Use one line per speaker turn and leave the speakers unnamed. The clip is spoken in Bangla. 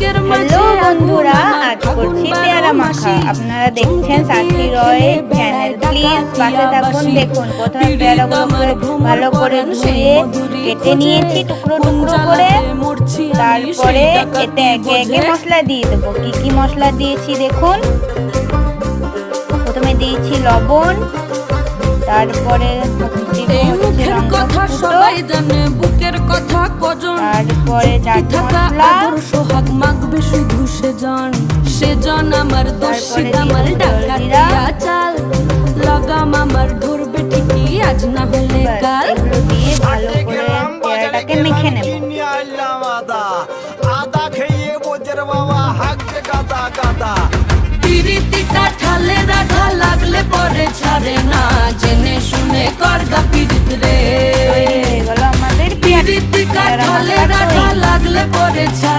হ্যালো বন্ধুরা, আজ করছি পেয়ারা মাখা। আপনারা দেখছেন সাথী রয় চ্যানেল। প্লিজ পাশে থাকুন। দেখুন প্রথমে পেয়ারাগুলোকে ভালো করে ধুয়ে কেটে নিয়েছি টুকরো টুকরো করে। তারপরে এতে একে একে মশলা দিয়ে দেবো। কি কি মশলা দিয়েছি দেখুন। প্রথমে দিয়েছি লবণ, তারপরে তারপরে চাট মশলা,
সোহাগ মাখবে শুধু সেজন আমার দোষী আমার ডাকাতিয়া চাল লাগাম আমার ধরবে ঠিকই আজ না হলে কাল।
এগুলো দিয়ে ভালো করে পেয়ারাটাকে মেখে নেব।
আদা খেয়ে বোঝের বাবা হাঁকবে গাদা গাদা।
পিরিতিটা ঠালে রাধা লাগলে পরে ছাড়ে না, জেনে শুনে করগা পিরিত রে।
এগুলো আমাদের
পিরিতিটা ঠালে রাধা লাগলে পরে ছাড়ে